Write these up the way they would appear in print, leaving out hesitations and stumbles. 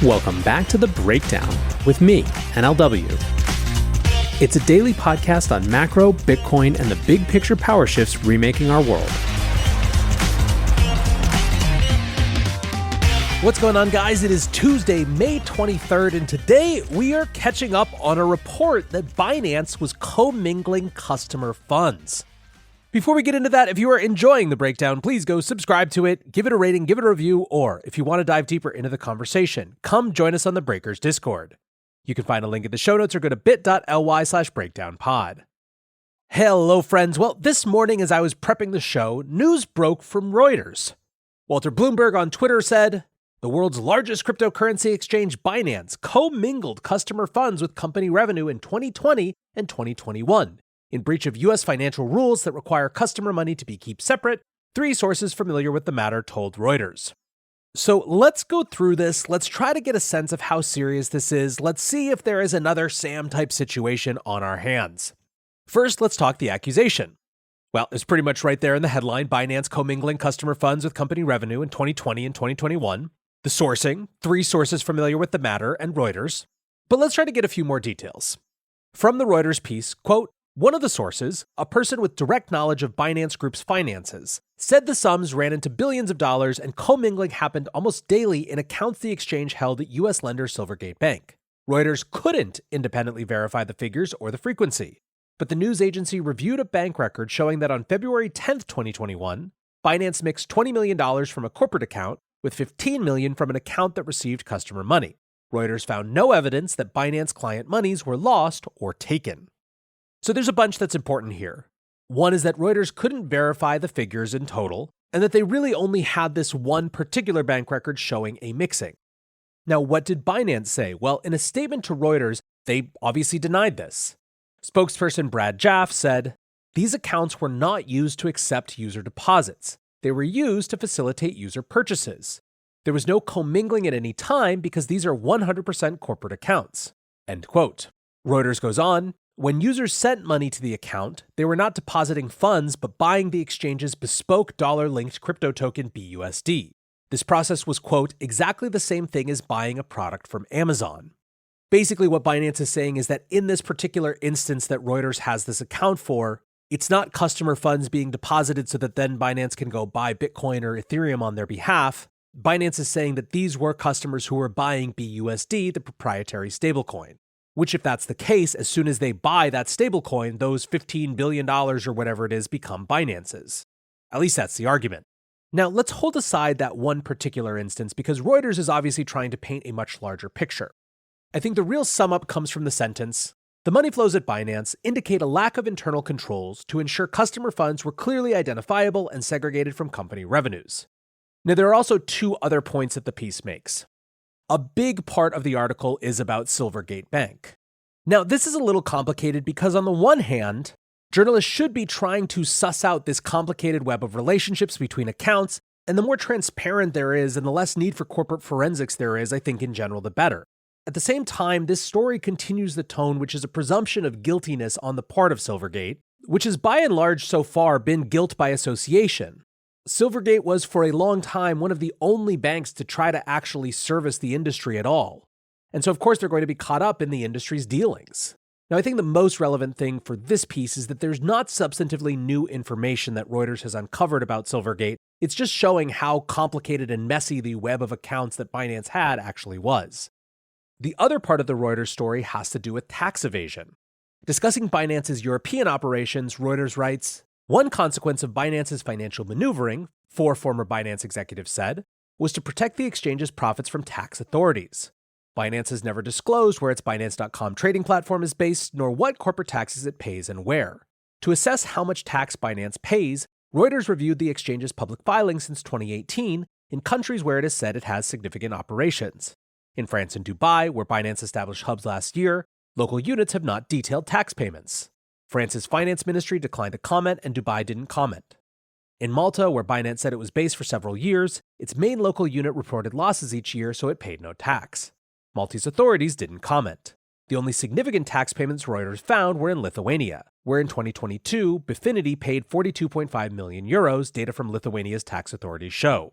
Welcome back to The Breakdown with me, NLW. It's a daily podcast on macro, Bitcoin, and the big picture power shifts remaking our world. What's going on, guys? It is Tuesday, May 23rd, and today we are catching up on a report that Binance was commingling customer funds. Before we get into that, if you are enjoying The Breakdown, please go subscribe to it, give it a rating, give it a review, or if you want to dive deeper into the conversation, come join us on the Breakers Discord. You can find a link in the show notes or go to bit.ly/breakdownpod. Hello, friends. Well, this morning as I was prepping the show, news broke from Reuters. Walter Bloomberg on Twitter said, the world's largest cryptocurrency exchange, Binance, commingled customer funds with company revenue in 2020 and 2021. In breach of U.S. financial rules that require customer money to be kept separate, 3 sources familiar with the matter told Reuters. So let's go through this. Let's try to get a sense of how serious this is. Let's see if there is another Sam-type situation on our hands. First, let's talk the accusation. Well, it's pretty much right there in the headline, Binance commingling customer funds with company revenue in 2020 and 2021. The sourcing, 3 sources familiar with the matter, and Reuters. But let's try to get a few more details. From the Reuters piece, quote, one of the sources, a person with direct knowledge of Binance Group's finances, said the sums ran into billions of dollars and commingling happened almost daily in accounts the exchange held at U.S. lender Silvergate Bank. Reuters couldn't independently verify the figures or the frequency, but the news agency reviewed a bank record showing that on February 10, 2021, Binance mixed $20 million from a corporate account with $15 million from an account that received customer money. Reuters found no evidence that Binance client monies were lost or taken. So there's a bunch that's important here. One is that Reuters couldn't verify the figures in total, and that they really only had this one particular bank record showing a mixing. Now, what did Binance say? Well, in a statement to Reuters, they obviously denied this. Spokesperson Brad Jaff said, these accounts were not used to accept user deposits. They were used to facilitate user purchases. There was no commingling at any time because these are 100% corporate accounts. End quote. Reuters goes on, when users sent money to the account, they were not depositing funds but buying the exchange's bespoke dollar-linked crypto token BUSD. This process was, quote, exactly the same thing as buying a product from Amazon. Basically, what Binance is saying is that in this particular instance that Reuters has this account for, it's not customer funds being deposited so that then Binance can go buy Bitcoin or Ethereum on their behalf. Binance is saying that these were customers who were buying BUSD, the proprietary stablecoin. Which, if that's the case, as soon as they buy that stablecoin, those $15 billion or whatever it is become Binance's. At least that's the argument. Now, let's hold aside that one particular instance because Reuters is obviously trying to paint a much larger picture. I think the real sum up comes from the sentence, the money flows at Binance indicate a lack of internal controls to ensure customer funds were clearly identifiable and segregated from company revenues. Now, there are also 2 other points that the piece makes. A big part of the article is about Silvergate Bank. Now, this is a little complicated because on the one hand, journalists should be trying to suss out this complicated web of relationships between accounts, and the more transparent there is and the less need for corporate forensics there is, I think in general, the better. At the same time, this story continues the tone, which is a presumption of guiltiness on the part of Silvergate, which has by and large so far been guilt by association. Silvergate was for a long time one of the only banks to try to actually service the industry at all. And so of course they're going to be caught up in the industry's dealings. Now I think the most relevant thing for this piece is that there's not substantively new information that Reuters has uncovered about Silvergate. It's just showing how complicated and messy the web of accounts that Binance had actually was. The other part of the Reuters story has to do with tax evasion. Discussing Binance's European operations, Reuters writes, one consequence of Binance's financial maneuvering, 4 former Binance executives said, was to protect the exchange's profits from tax authorities. Binance has never disclosed where its Binance.com trading platform is based, nor what corporate taxes it pays and where. To assess how much tax Binance pays, Reuters reviewed the exchange's public filings since 2018 in countries where it has said it has significant operations. In France and Dubai, where Binance established hubs last year, local units have not detailed tax payments. France's finance ministry declined to comment, and Dubai didn't comment. In Malta, where Binance said it was based for several years, its main local unit reported losses each year, so it paid no tax. Maltese authorities didn't comment. The only significant tax payments Reuters found were in Lithuania, where in 2022, Bifinity paid 42.5 million euros, data from Lithuania's tax authorities show.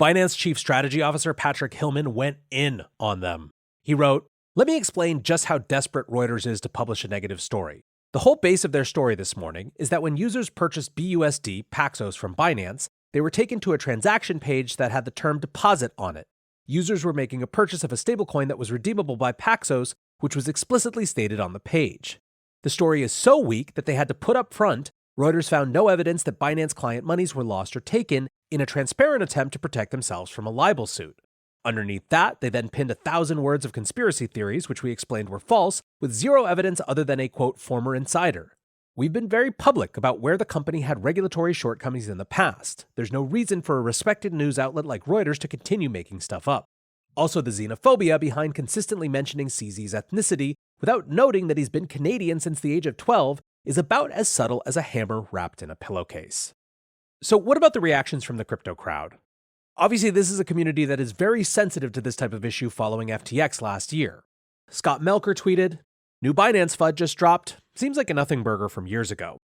Binance Chief Strategy Officer Patrick Hillman went in on them. He wrote, "Let me explain just how desperate Reuters is to publish a negative story. The whole base of their story this morning is that when users purchased BUSD Paxos from Binance, they were taken to a transaction page that had the term deposit on it. Users were making a purchase of a stablecoin that was redeemable by Paxos, which was explicitly stated on the page. The story is so weak that they had to put up front, Reuters found no evidence that Binance client monies were lost or taken in a transparent attempt to protect themselves from a libel suit. Underneath that, they then pinned 1,000 words of conspiracy theories, which we explained were false, with zero evidence other than a, quote, former insider. We've been very public about where the company had regulatory shortcomings in the past. There's no reason for a respected news outlet like Reuters to continue making stuff up. Also, the xenophobia behind consistently mentioning CZ's ethnicity without noting that he's been Canadian since the age of 12 is about as subtle as a hammer wrapped in a pillowcase." So what about the reactions from the crypto crowd? Obviously, this is a community that is very sensitive to this type of issue following FTX last year. Scott Melker tweeted, "New Binance FUD just dropped. Seems like a nothing burger from years ago."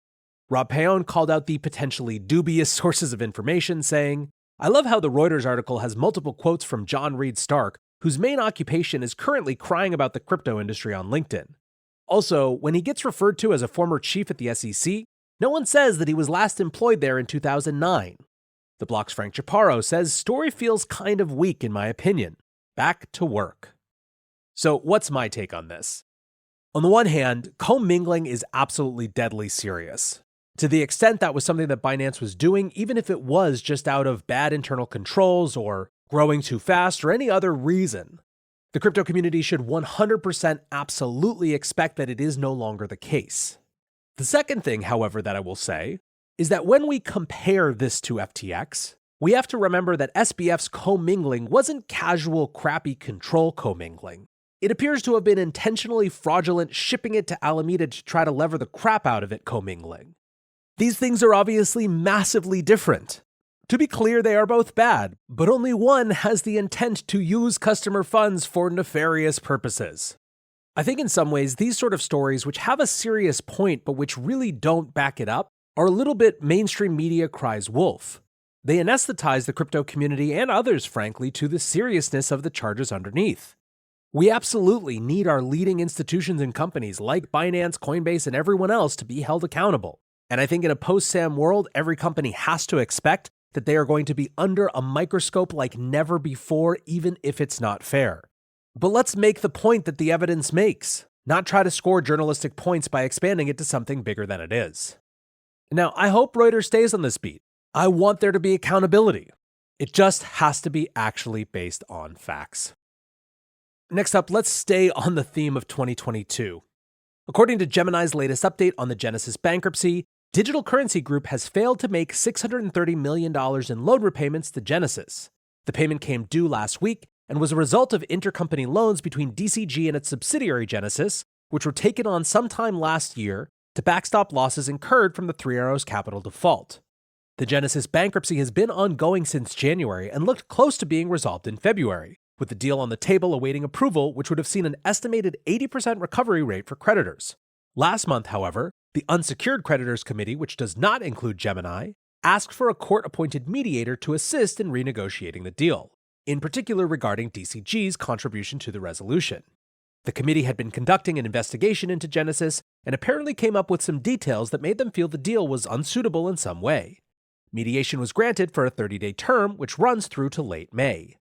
Rob Payon called out the potentially dubious sources of information, saying, "I love how the Reuters article has multiple quotes from John Reed Stark, whose main occupation is currently crying about the crypto industry on LinkedIn. Also, when he gets referred to as a former chief at the SEC, no one says that he was last employed there in 2009. The Block's Frank Chaparro says story feels kind of weak in my opinion. Back to work." So what's my take on this? On the one hand, commingling is absolutely deadly serious. To the extent that was something that Binance was doing, even if it was just out of bad internal controls or growing too fast or any other reason, the crypto community should 100% absolutely expect that it is no longer the case. The second thing, however, that I will say is that when we compare this to FTX, we have to remember that SBF's commingling wasn't casual, crappy control commingling. It appears to have been intentionally fraudulent shipping it to Alameda to try to lever the crap out of it commingling. These things are obviously massively different. To be clear, they are both bad, but only one has the intent to use customer funds for nefarious purposes. I think in some ways, these sort of stories, which have a serious point but which really don't back it up, are a little bit mainstream media cries wolf. They anesthetize the crypto community and others, frankly, to the seriousness of the charges underneath. We absolutely need our leading institutions and companies like Binance, Coinbase, and everyone else to be held accountable. And I think in a post-SAM world, every company has to expect that they are going to be under a microscope like never before, even if it's not fair. But let's make the point that the evidence makes, not try to score journalistic points by expanding it to something bigger than it is. Now, I hope Reuters stays on this beat. I want there to be accountability. It just has to be actually based on facts. Next up, let's stay on the theme of 2022. According to Gemini's latest update on the Genesis bankruptcy, Digital Currency Group has failed to make $630 million in loan repayments to Genesis. The payment came due last week and was a result of intercompany loans between DCG and its subsidiary Genesis, which were taken on sometime last year to backstop losses incurred from the Three Arrows Capital default. The Genesis bankruptcy has been ongoing since January and looked close to being resolved in February, with the deal on the table awaiting approval, which would have seen an estimated 80% recovery rate for creditors. Last month, however, the Unsecured Creditors Committee, which does not include Gemini, asked for a court-appointed mediator to assist in renegotiating the deal, in particular regarding DCG's contribution to the resolution. The committee had been conducting an investigation into Genesis and apparently came up with some details that made them feel the deal was unsuitable in some way. Mediation was granted for a 30-day term, which runs through to late May.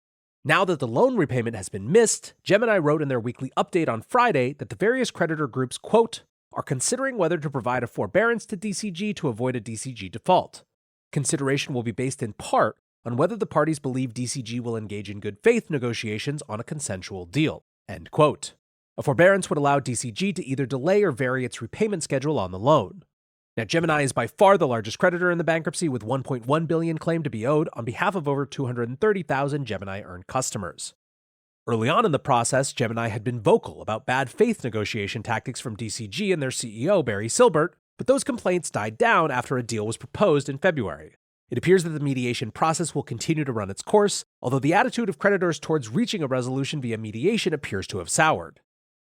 Now that the loan repayment has been missed, Gemini wrote in their weekly update on Friday that the various creditor groups, quote, are considering whether to provide a forbearance to DCG to avoid a DCG default. Consideration will be based in part on whether the parties believe DCG will engage in good faith negotiations on a consensual deal, end quote. A forbearance would allow DCG to either delay or vary its repayment schedule on the loan. Now, Gemini is by far the largest creditor in the bankruptcy, with $1.1 billion claimed to be owed on behalf of over 230,000 Gemini-earned customers. Early on in the process, Gemini had been vocal about bad faith negotiation tactics from DCG and their CEO, Barry Silbert, but those complaints died down after a deal was proposed in February. It appears that the mediation process will continue to run its course, although the attitude of creditors towards reaching a resolution via mediation appears to have soured.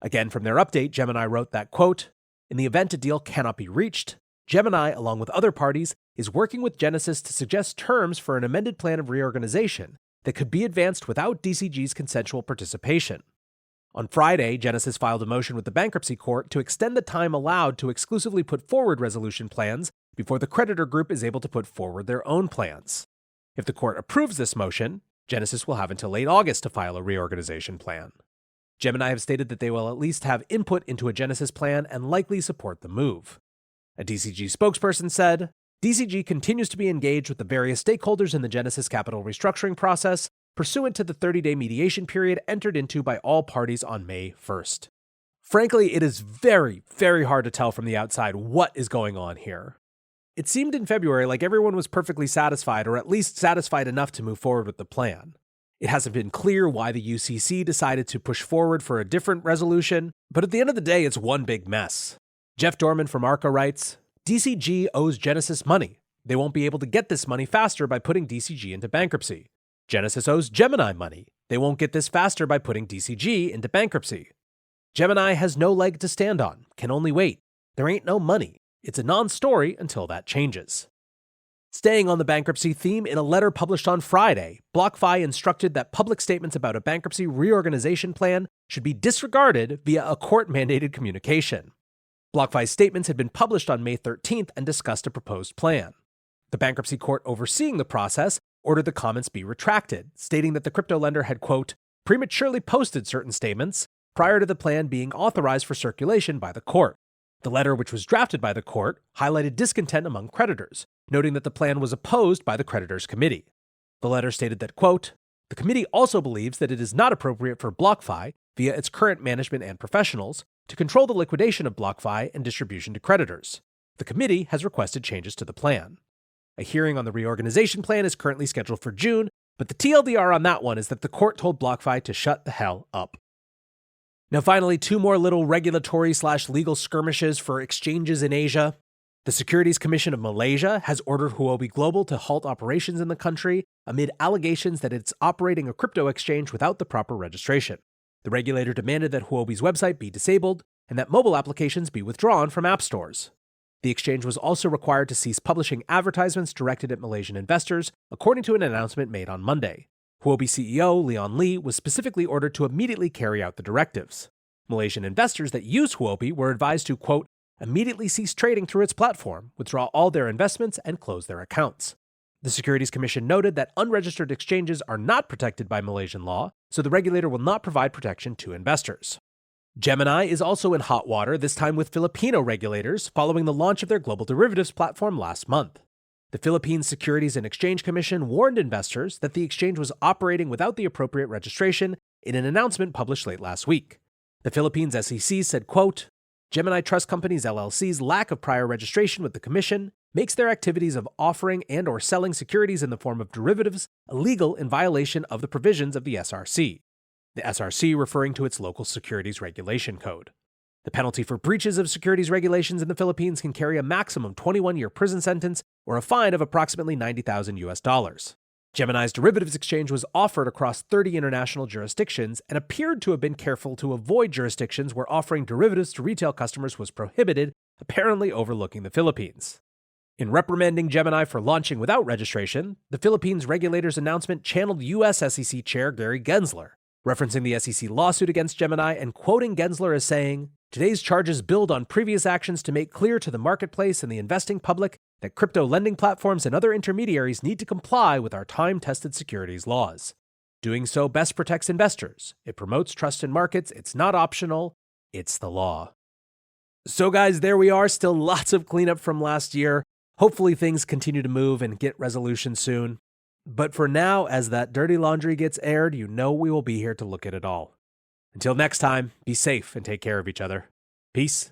Again, from their update, Gemini wrote that, quote, in the event a deal cannot be reached, Gemini, along with other parties, is working with Genesis to suggest terms for an amended plan of reorganization that could be advanced without DCG's consensual participation. On Friday, Genesis filed a motion with the bankruptcy court to extend the time allowed to exclusively put forward resolution plans before the creditor group is able to put forward their own plans. If the court approves this motion, Genesis will have until late August to file a reorganization plan. Gemini have stated that they will at least have input into a Genesis plan and likely support the move. A DCG spokesperson said, DCG continues to be engaged with the various stakeholders in the Genesis capital restructuring process, pursuant to the 30-day mediation period entered into by all parties on May 1st. Frankly, it is very, very hard to tell from the outside what is going on here. It seemed in February like everyone was perfectly satisfied, or at least satisfied enough to move forward with the plan. It hasn't been clear why the UCC decided to push forward for a different resolution, but at the end of the day, it's one big mess. Jeff Dorman from Arca writes, DCG owes Genesis money. They won't be able to get this money faster by putting DCG into bankruptcy. Genesis owes Gemini money. They won't get this faster by putting DCG into bankruptcy. Gemini has no leg to stand on, can only wait. There ain't no money. It's a non-story until that changes. Staying on the bankruptcy theme, in a letter published on Friday, BlockFi instructed that public statements about a bankruptcy reorganization plan should be disregarded via a court-mandated communication. BlockFi's statements had been published on May 13th and discussed a proposed plan. The bankruptcy court overseeing the process ordered the comments be retracted, stating that the crypto lender had, quote, prematurely posted certain statements prior to the plan being authorized for circulation by the court. The letter, which was drafted by the court, highlighted discontent among creditors, noting that the plan was opposed by the creditors' committee. The letter stated that, quote, the committee also believes that it is not appropriate for BlockFi, via its current management and professionals, to control the liquidation of BlockFi and distribution to creditors. The committee has requested changes to the plan. A hearing on the reorganization plan is currently scheduled for June, but the TLDR on that one is that the court told BlockFi to shut the hell up. Now finally, two more little regulatory/legal skirmishes for exchanges in Asia. The Securities Commission of Malaysia has ordered Huobi Global to halt operations in the country amid allegations that it's operating a crypto exchange without the proper registration. The regulator demanded that Huobi's website be disabled and that mobile applications be withdrawn from app stores. The exchange was also required to cease publishing advertisements directed at Malaysian investors, according to an announcement made on Monday. Huobi CEO Leon Lee was specifically ordered to immediately carry out the directives. Malaysian investors that use Huobi were advised to, quote, immediately cease trading through its platform, withdraw all their investments, and close their accounts. The Securities Commission noted that unregistered exchanges are not protected by Malaysian law, so the regulator will not provide protection to investors. Gemini is also in hot water, this time with Filipino regulators, following the launch of their global derivatives platform last month. The Philippine Securities and Exchange Commission warned investors that the exchange was operating without the appropriate registration in an announcement published late last week. The Philippines SEC said, quote, Gemini Trust Companies LLC's lack of prior registration with the Commission makes their activities of offering and or selling securities in the form of derivatives illegal in violation of the provisions of the SRC. The SRC referring to its local securities regulation code. The penalty for breaches of securities regulations in the Philippines can carry a maximum 21-year prison sentence or a fine of approximately $90,000. Gemini's derivatives exchange was offered across 30 international jurisdictions and appeared to have been careful to avoid jurisdictions where offering derivatives to retail customers was prohibited, apparently overlooking the Philippines. In reprimanding Gemini for launching without registration, the Philippines regulator's announcement channeled U.S. SEC Chair Gary Gensler, referencing the SEC lawsuit against Gemini and quoting Gensler as saying, today's charges build on previous actions to make clear to the marketplace and the investing public that crypto lending platforms and other intermediaries need to comply with our time-tested securities laws. Doing so best protects investors. It promotes trust in markets. It's not optional. It's the law. So guys, there we are. Still lots of cleanup from last year. Hopefully things continue to move and get resolution soon. But for now, as that dirty laundry gets aired, you know we will be here to look at it all. Until next time, be safe and take care of each other. Peace.